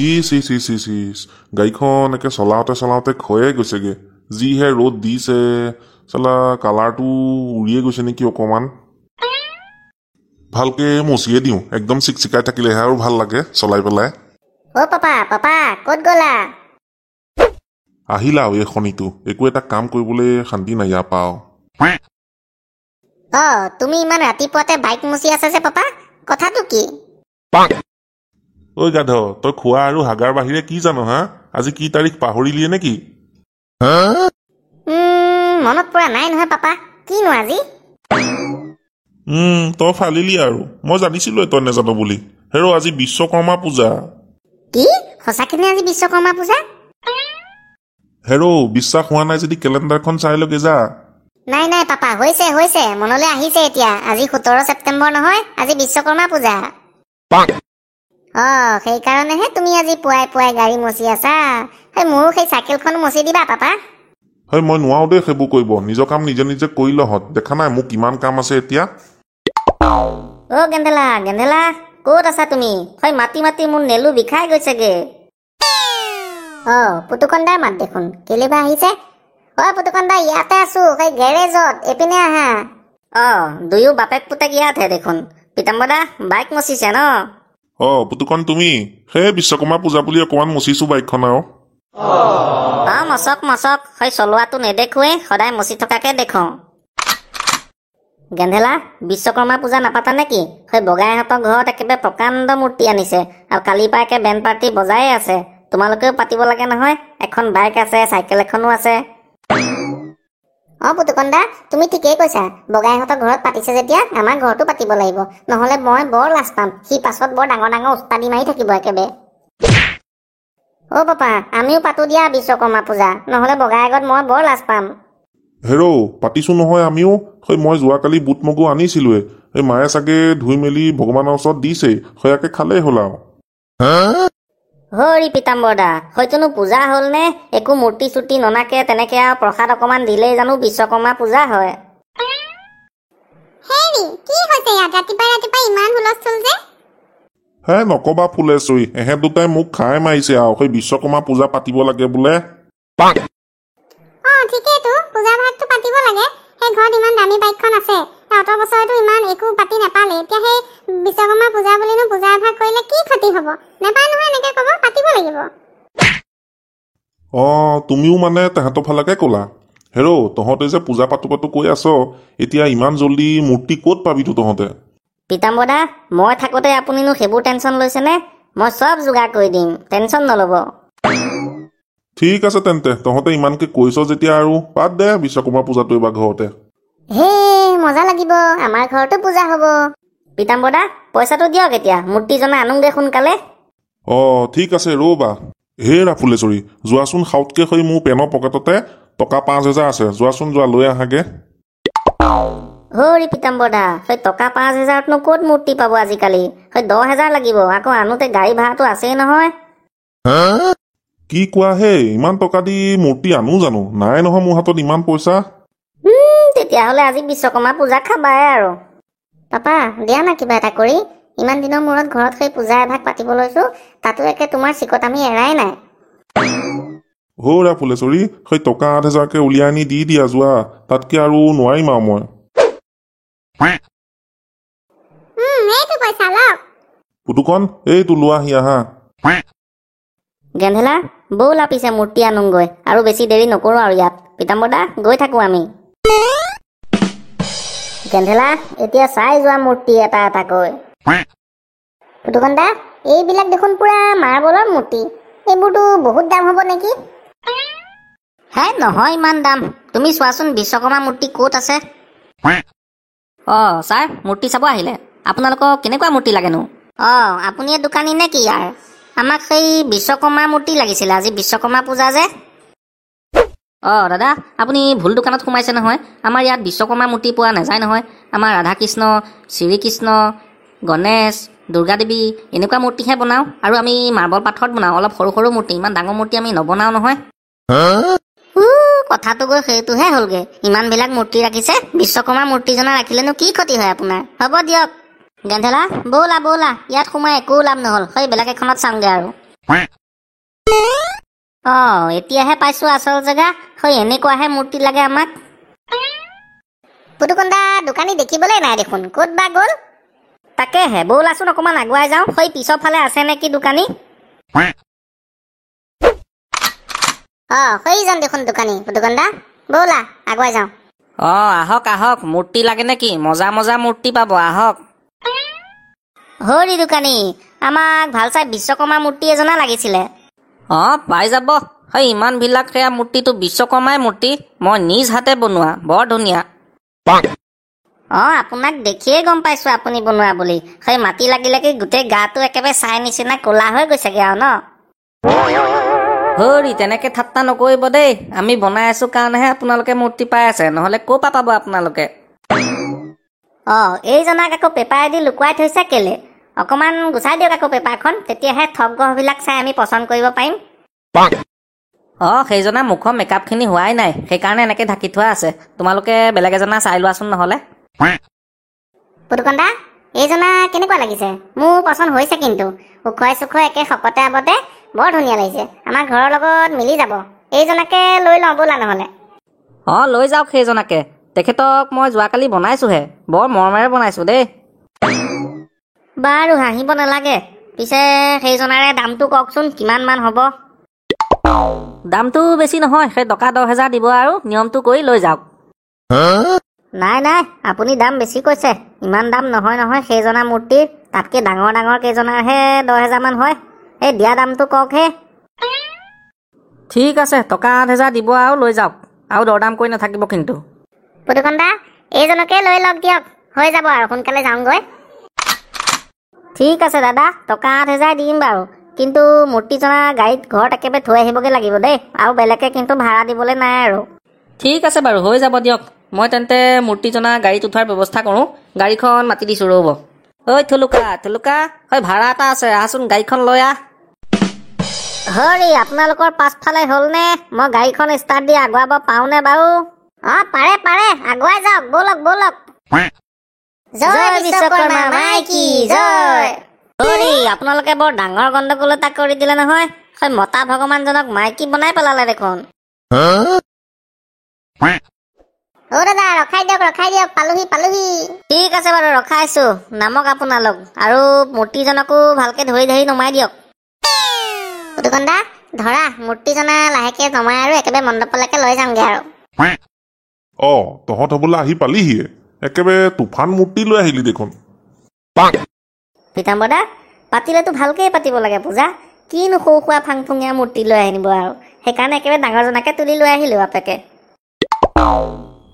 ইচ ইচ ইচ ইচ ইচ গাড়ীখন একে চলাওঁতে খয়ে গৈছেগে। যিহে ৰ'দ দিছে, চালা কালাৰটো উৰিয়ে গৈছে নেকি অকণমান। ভালকে মচিয়ে দিওঁ, একদম চিকচিকাই থাকিলেহে আৰু ভাল লাগে চলাই পেলাই। অ' পাপা ক'ত গ'লা? আহিলা এই শনিটো, একো এটা কাম কৰিবলৈ শান্তি নাই ইয়াৰ পাও। তুমি ইমান ৰাতিপুৱাতে বাইক মচি আছা যে পাপা, কথাটো কি? ঐ গাধ, তই খোৱা আৰু হাগাৰ বাহিৰে কি জানো হা? আজি কি তাৰিখ পাহৰিলিয়ে নেকি? মনত পৰা নাই নহয় পাপা, কিনো আজি? তই ফালিলি আৰু, মই জানিছিলোৱে তই নেজানো বুলি। হেৰ' আজি বিশ্বকৰ্মা পূজা। কি সঁচাকেনে আজি বিশ্বকৰ্মা পূজা? হেৰ' বিশ্বাস হোৱা নাই যদি কেলেণ্ডাৰখন চাই লগে যা। নাই পাপা, হৈছে মনলৈ আহিছে এতিয়া। আজি 17 ছেপ্টেম্বৰ নহয়, আজি বিশ্বকৰ্মা পূজা। সেইকাৰণেহে তুমি আজি পুৱাই গাড়ী মচি আছা। মোৰো সেই চাইকেলখন মচি দিবা পাপা। মই নোৱাৰো দেই সেইবোৰ কৰিব, নিজৰ কাম নিজে কৰি লহঁত। দেখা নাই মোৰ কিমান কাম আছে এতিয়া। গেন্ধেলা ক'ত আছা তুমি? মাতি মোৰ নেলু বিষাই গৈছেগে। পুতুকণ দাৰ মাত দেখোন, কেলে বা আহিছে? পুতুকণ দা, ইয়াতে আছো, গেৰেজত, এইপিনে আহা। দুয়ো বাপেক পুতেক ইয়াতহে দেখোন। পিতাম্বৰ দা বাইক মচিছে ন? পুতুকণ তুমি? সেই বিশ্বকৰ্মা পূজা বুলি অকণমান মচিছো বাইকখন আৰু। মচক, চলোৱাটো নেদেখোৱে, সদায় মচি থকাকে দেখো। গেন্ধেলা, বিশ্বকৰ্মা পূজা নাপাতা নেকি? বগাইহঁতৰ ঘৰত একেবাৰে প্ৰকাণ্ড মূৰ্তি আনিছে, আৰু কালিৰ পৰা একে বেণ্ড পাৰ্টি বজায়ে আছে। তোমালোকেও পাতিব লাগে নহয়, এখন বাইক আছে, চাইকেল এখনো আছে। পুতুকণ দা, তুমি ঠিকেই কৈছা। বগাইহঁতৰ ঘৰত পাতিছে যেতিয়া আমাৰ ঘৰতো পাতিব লাগিব, নহলে মই বৰ লাজ পাম। সি পাছত বৰ ডাঙৰ উস্তাদি মাৰি থাকিব একেবাৰে। পাপা, আমিও পাতো দিয়া বিশ্বকৰ্মা পূজা, নহলে বগাই আগত মই বৰ লাজ পাম। হেৰ' পাতিছো নহয় আমিও। মই যোৱাকালি বুট মগু আনিছিলোৱে, মায়ে চাগে ধুই মেলি ভগৱানৰ ওচৰত দিছেই, সয়াকে খালেই হ'ল আৰু। হৰি পিতাম্বৰ দা, হয়তোনো পূজা হ'ল নে? একো মূৰ্তি চুৰ্তি ননাকে তেনেকে আৰু প্ৰসাদ অকমান দিলেই জানো বিশ্বকৰ্মা পূজা হয়? কি হৈছে ইয়াত ৰাতিপুৱাই ইমান হুলস্থুল যে? নকবা ফুলেশ্বৰী, এহেঁত দুটাই মোক খাই মাৰিছে আৰু। বিশ্বকৰ্মা পূজা পাতিব লাগে বোলে। ঠিকেইতো, পূজা ভাগটো পাতিব লাগে। ঘৰত ইমান দামী বাইকখন আছে, অত বছৰতো ইমান একো পাতি নাপালে, এতিয়া সেই বিশ্বকৰ্মা পূজা বুলিনো পূজা ভাগ কৰিলে কি ক্ষতি হব? নাপায় নহয়, এনেকে কব পাতিব লাগিব। তুমিও মানে তেহেঁতৰ ফালকে ক'লা। হেৰ' তহঁতে যে পূজা পাতো কৈ আছ, এতিয়া ইমান জল্দি মূৰ্তি ক'ত পাবিতো তহঁতে? পিতাম্বৰ দা, মই থাকোতে আপুনিনো সেইবোৰ টেনচন লৈছেনে? মই চব যোগাৰ কৰি দিম, টেনচন নল'ব। ঠিক আছে তেন্তে, তহঁতে ইমানকে কৈছ যেতিয়া আৰু বাদ দে বিশ্বকৰ্মা পূজাটো এইবাৰ ঘৰতে। মজা লাগিব, আমাৰ ঘৰতো পূজা হব। পিতাম্বৰ দা, পইচাটো দিয়ক এতিয়া, মূৰ্তিজনা আনোগে সোনকালে। ঠিক আছে ৰ'বা। হেৰা ফুলেশ্বৰী, যোৱাচোন সাউতকে মোৰ পেনৰ পকেটতে টকা 5,000 আছে, যোৱাচোন লৈ আহাগে। হৰি পিতাম্বৰ দা, টকা 5,000নো ক'ত মূৰ্তি পাব আজিকালি? 10,000 লাগিব, আকৌ আনোতে গাড়ী ভাড়াটো আছেই নহয়। কি কোৱা হে? ইমান টকা দি মূৰ্তি আনো জানো? নাই নহয় মোৰ হাতত ইমান পইচা। তেতিয়াহ'লে আজি বিশ্বকৰ্মা পূজা খাবাই আৰু। পাপা, দিয়া না কিবা এটা কৰি। ইমান দিনৰ মূৰত ঘৰত পূজা এভাগ পাতিব লৈছো, তাতো একে তোমাৰ চিকটামি এৰাই নাই। হৌৰা ফুলেশ্বৰী, টকা 8,000কে উলিয়াই আনি দি দিয়া যোৱা, তাতকে আৰু নোৱাৰিম আৰু মই। পুতুকণ, এইটো লোৱাহি আহা। গেন্ধেলা, বৌলা পিছে মূৰ্তি আনোগৈ, আৰু বেছি দেৰি নকৰো আৰু ইয়াত। পিতাম্বৰ দা, গৈ থাকো আমি। গেন্ধেলা, এতিয়া চাই যোৱা মূৰ্তি এটা এটাকৈ। পুতুকণ দা, এইবিলাক দেখোন পুৰা মাৰ্বলৰ মূৰ্তি, এইবোৰতো বহুত দাম হব নেকি? নহয় ইমান দাম, তুমি চোৱাচোন বিশ্বকৰ্মা মূৰ্তি ক'ত আছে। ছাৰ, মূৰ্তি চাব আহিলে? আপোনালোকক কেনেকুৱা মূৰ্তি লাগেনো? আপুনি দোকানী নে কি ইয়াৰ? আমাক সেই বিশ্বকৰ্মাৰ মূৰ্তি লাগিছিলে, আজি বিশ্বকৰ্মা পূজা যে। দাদা, আপুনি ভুল দোকানত সোমাইছে নহয়। আমাৰ ইয়াত বিশ্বকৰ্মা মূৰ্তি পোৱা নাযায় নহয়। আমাৰ ৰাধাকৃষ্ণ, শ্ৰীকৃষ্ণ, গণেশ, দুৰ্গা দেৱী এনেকুৱা মূৰ্তিহে বনাওঁ, আৰু আমি মাৰ্বল পাথৰত বনাওঁ, অলপ সৰু সৰু মূৰ্তি, ইমান ডাঙৰ মূৰ্তি আমি নবনাওঁ নহয়। কথাটো গৈ সেইটোহে হ'লগে, ইমানবিলাক মূৰ্তি ৰাখিছে, বিশ্বকৰ্মা মূৰ্তিজনা ৰাখিলেনো কি ক্ষতি হয় আপোনাৰ? হ'ব দিয়ক। গেন্ধেলা, বৌলা, ইয়াত সোমাই একো লাভ নহ'ল, বেলেগ এখনত চাওঁগে আৰু। এতিয়াহে পাইছো আচল জেগা হৈ এনেকুৱাহে মূৰ্তি লাগে আমাক পুতুকন্দা দোকানী দেখিবলৈ নাই দেখোন ক'ত বা গ'ল তাকেহে বৌলাচোন অকণমান আগুৱাই যাওঁ হৈ পিছৰ ফালে আছে নেকি দোকানী সেইজন দেখোন দোকানী পুতুকন্দা বৌলা আগুৱাই যাওঁ আহক আহক মূৰ্তি লাগে নেকি মজা মজা মূৰ্তি পাব আহক হৰি দোকানী আমাক ভাল চাই বিশ্বকৰ্মা মূৰ্তি এজনা লাগিছিলে পাই যাব সেই ইমানবিলাক সেয়া মূৰ্তিটো বিশ্বকৰ্মাই মূৰ্তি মই নিজ হাতে বনোৱা বৰ ধুনীয়া আপোনাক দেখিয়ে গম পাইছো আপুনি বনোৱা বুলি সেই মাটি লাগিলে কি গোটেই গাটো একেবাৰে চাই নিচিনা ক'লা হৈ গৈছেগে আৰু ন হৰি তেনেকে ঠাট্টা নকৰিব দেই আমি বনাই আছো কাৰণেহে আপোনালোকে মূৰ্তি পাই আছে নহ'লে ক'ৰ পৰা পাব আপোনালোকে এইজনাক আকৌ পেপাৰেদি লুকুৱাই থৈছে কেলে অকণমান গুচাই দিয়ক আকৌ পেপাৰখন তেতিয়াহে ঠগ গ্ৰহবিলাক চাই আমি পচন্দ কৰিব পাৰিম সেইজনা মুখৰ মেকআপখিনি হোৱাই নাই সেইকাৰণে এনেকে ঢাকি থোৱা আছে তোমালোকে বেলেগ এজনা চাই লোৱাচোন নহ'লে পুতুকন্দা এইজনা কেনেকুৱা লাগিছে মোৰ পচন্দ হৈছে কিন্তু ওখই চোখই একে শকতে আবতে বৰ ধুনীয়া লাগিছে আমাৰ ঘৰৰ লগত মিলি যাব এইজনাকে লৈ লওঁ ব'লা নহ'লে লৈ যাওক সেইজনাকে তেখেতক মই যোৱাকালি বনাইছোহে বৰ মৰমেৰে বনাইছো দেই বাৰু হাঁহিব নালাগে পিছে সেইজনাৰে দামটো কওকচোন কিমান মান হ'ব দামটো বেছি নহয় সেই টকা 10,000 দিব আৰু নিয়মটো কৰি লৈ যাওক নাই নাই আপুনি দাম বেছি কৈছে ইমান দাম নহয় নহয় সেইজনা মূৰ্তিৰ তাতকৈ ডাঙৰ ডাঙৰ কেইজনাৰহে 10,000 মান হয় এই দিয়া দামটো কওকহে ঠিক আছে টকা 8,000 দিব আৰু লৈ যাওক আৰু দৰদাম কৰি নাথাকিব কিন্তু পুতুকন্দা এইজনকে লৈ লওক দিয়ক হৈ যাব আৰু সোনকালে যাওঁগৈ ঠিক আছে দাদা টকা 8,000 দিম বাৰু কিন্তু মূৰ্তিজনা গাড়ীত ঘৰত একেবাৰে থৈ আহিবগৈ লাগিব দেই আৰু বেলেগে কিন্তু ভাড়া দিবলৈ নাই আৰু ঠিক আছে বাৰু হৈ যাব দিয়ক মই তেন্তে মূৰ্তিজনা গাড়ীত উঠাৰ ব্যৱস্থা কৰোঁ গাড়ীখন মাতি দিছোঁ ৰ'ব থুলুকা হয় ভাড়া এটা আছে আহচোন গাড়ীখন লৈ আহ হৰি আপোনালোকৰ পাছফালে হ'লনে মই গাড়ীখন ষ্টাৰ্ট দি আগুৱাব পাৰোঁনে বাৰু পাৰে আগুৱাই যাওক ব'লক জয় বিশ্বকৰ্মা মাইকী জয় হৰি আপোনালোকে বৰ ডাঙৰ গণ্ডগোল এটা কৰি দিলে নহয় সেই মতা ভগৱানজনক মাইকী বনাই পেলালে দেখোন দাদা ৰখাই দিয়ক পালোহি ঠিক আছে বাৰু ৰখাইছো নামক আপোনালোক আৰু মূৰ্তিজনকো ভালকে ধৰি নমাই দিয়ক পুতুকন্দা ধৰা মূৰ্তিজনা লাহেকে নমাই আৰু একেবাৰে মণ্ডপলৈকে লৈ যামগে আৰু তহঁত হ'বলৈ আহি পালিহিয়ে একেবাৰে তুফান মূৰ্তি লৈ আহিলি দেখোন পিতাম্বৰদা পাতিলেতো ভালকেই পাতিব লাগে পূজা কিনো সৰু সুৰা ফাংফুঙীয়া মূৰ্তি লৈ আনিব আৰু সেইকাৰণে একেবাৰে ডাঙৰজনাকে তুলি লৈ আহিলো বাপেকে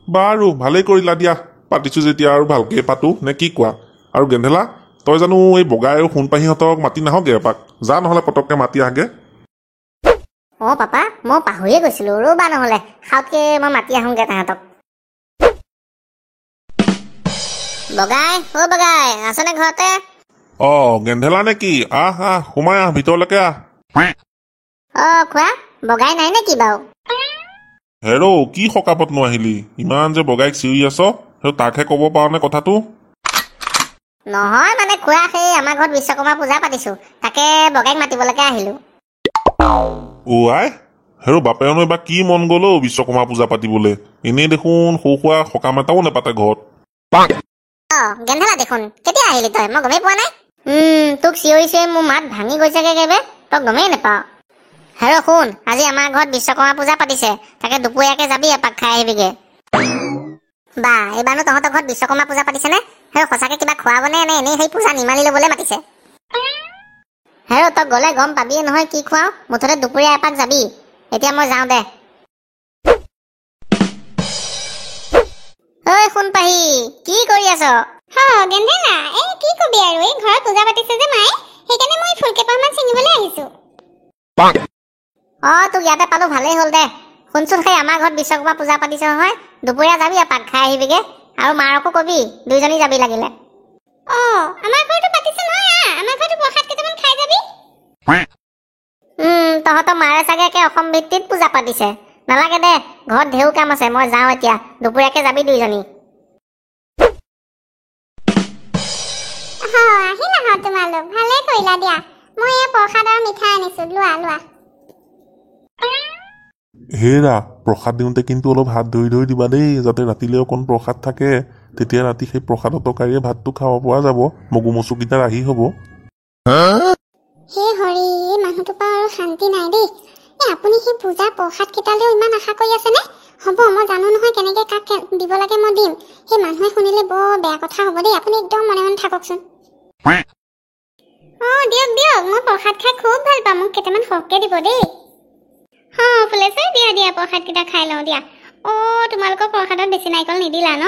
বাৰু ভালেই কৰিলা দিয়া পাতিছো যেতিয়া আৰু ভালকে পাতো নে কি কোৱা আৰু গেন্ধেলা তই জানো এই বগাই আৰু সোণপাহীহঁতক মাতি নাহগে এপাক যা নহ'লে পটককে মাতি আহগে পাপা মই পাহৰিয়ে গৈছিলো ৰ'বা নহ'লে খাওঁতকে মই মাতি আহোঁগে তাহাঁতক বগাই আছেনে ঘৰতে গেন্ধেলা নে কি আহ সোমাই আহ ভিতৰলৈকে আহ খোৱা বগাই নাই নেকি বাৰু হেৰ কি সকাপত নোৱাহিলি ইমান যে বগাইক চিঞৰি আছ সেই তাকহে ক'ব পাৰ নে কথাটো নহয় মানে খোৱা সেই আমাৰ ঘৰত বিশ্বকৰ্মা পূজা পাতিছো তাকে বগাইক মাতিবলৈকে আহিলো আই হেৰ বাপেৰনো এবাৰ কি মন গ'ল বিশ্বকৰ্মা পূজা পাতিবলৈ এনেই দেখোন সৰু সুৰা সকাম এটাও নেপাতে ঘৰত গেন্ধেলা দেখোন কেতিয়া আহিলি তই মই গমেই পোৱা নাই তোক চিঞৰি মোৰ মাত ভাঙি গৈছেগে একেবাৰে তই গমেই নাপাৱ হেৰ শুন আজি আমাৰ ঘৰত বিশ্বকৰ্মা পূজা পাতিছে তাকে দুপৰীয়াকে যাবি এপাক খাই আহিবিগে বা এইবাৰনো তহঁতৰ ঘৰত বিশ্বকৰ্মা পূজা পাতিছেনে হেৰ সঁচাকে কিবা খুৱাবনে নে এনেই সেই পূজা নিমালি ল'বলৈ মাতিছে হেৰ তই গ'লে গম পাবিয়ে নহয় কি খুৱাওঁ মুঠতে দুপৰীয়া এপাক যাবি এতিয়া মই যাওঁ দে ঐ সোণপাহী কি কৰি আছ গেন্ধেলা এই কি কবি আৰু এই ঘৰত পূজা পাতিছে যে মায়ে সেইকাৰণে মই ফুল কেইপাহমান ছিঙিবলৈ আহিছো তোক ইয়াতে পালো ভালেই হ'ল দে শুনচোন সেই আমাৰ ঘৰত বিশ্বকৰ্মা পূজা পাতিছে নহয় দুপৰীয়া যাবি এপাক খাই আহিবিগে আৰু মাৰকো কবি দুইজনী যাবি লাগিলে আমাৰ ঘৰতো পাতিছে নহয় আমাৰ ঘৰতো প্ৰসাদ কেইটামান খাই যাবি তহঁতৰ মাৰে চাগে একে অসম ভিত্তিত পূজা পাতিছে নালাগে দে ঘৰত ঢেৰ কাম আছে মই যাওঁ এতিয়া দুপৰীয়াকে যাবি দুইজনী আহি নাহক তোমালোক ভালে কৰিলা দিয়া মই এয়া প্ৰসাদ আৰু মিঠাই আনিছো, লোৱা লোৱা। হেৰা প্ৰসাদ দিওঁতে কিন্তু অলপ হাত ধৰি ধৰি দিবা দেই, যাতে ৰাতিলৈ অকণ প্ৰসাদ থাকে, তেতিয়া ৰাতি সেই প্ৰসাদৰ তৰকাৰীয়ে ভাতটো খাব পৰা যাব, মগু মচুকেইটা ৰাহি হ'ব। হে হৰি, এই মানুহটোৰ পৰা আৰু শান্তি নাই দেই। আপুনি সেই পূজাৰ প্ৰসাদ কেইটালেও ইমান আশা কৰি আছেনে? হ'ব, মই জানো নহয় কেনেকৈ কাক দিব লাগে, মই দিম। সেই মানুহে শুনিলে বৰ বেয়া কথা হ'ব দেই, আপুনি একদম মনে মনে থাককচোন। দিয়ক দিয়ক, মই প্ৰসাদ খাই খুব ভাল পাম, মোক কেইটামান সৰহকৈ দিব দেই। ফুলেশ্বৰ, দিয়া দিয়া, প্ৰসাদকেইটা খাই লওঁ দিয়া। তোমালোকৰ প্ৰসাদত বেছি নাৰিকল নিদিলা ন?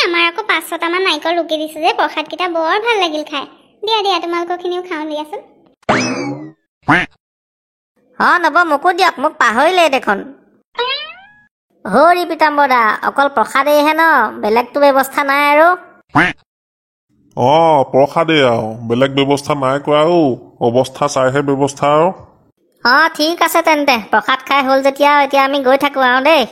আমাৰ আকৌ 5-6টামান নাৰিকল ৰুকি দিছোঁ যে, প্ৰসাদকেইটা বৰ ভাল লাগিল খাই। দিয়া দিয়া, তোমালোকৰখিনিও খাওঁ দিয়াচোন। নব মোকো দিয়ক, মোক পাহৰিলেই দেখোন। হৰি পিতাম্বৰ দা, অকল প্ৰসাদেইহে ন? বেলেগতো ব্যৱস্থা নাই আৰু? প্ৰসাদেই আৰু বেলেগ ব্যৱস্থা নাই কৰা আৰু, অৱস্থা চাইহে ব্যৱস্থা আৰু। ঠিক আছে তেন্তে, প্ৰসাদ খাই হ'ল যেতিয়া এতিয়া আমি গৈ থাকোঁ আৰু দেই।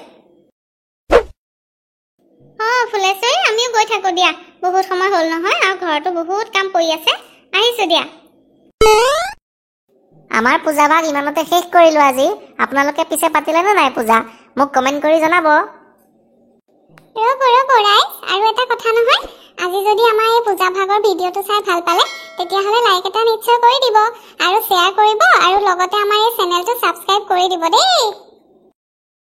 ফুলেশ্বৰী, আমিও গৈ থাকোঁ দিয়া, বহুত সময় হ'ল নহয়, আৰু ঘৰতো বহুত কাম পৰি আছে। আহিছোঁ দিয়া। আমাৰ পূজা ভাগ ইমানতে শেষ কৰিলোঁ আজি। আপোনালোকে পিছে পাতিলেনে নাই পূজা? মোক কমেণ্ট কৰি জনাব। ৰ'ব ৰাইজ, আৰু এটা কথা নহয়, আজি যদি আমাৰ এই পূজা ভাগৰ ভিডিঅ'টো চাই ভাল পালে, তেতিয়াহ'লে লাইক এটা নিশ্চয় কৰি দিব, আৰু শ্বেয়াৰ কৰিব, আৰু লগতে আমাৰ এই চেনেলটো ছাবস্ক্ৰাইব কৰি দিব দেই।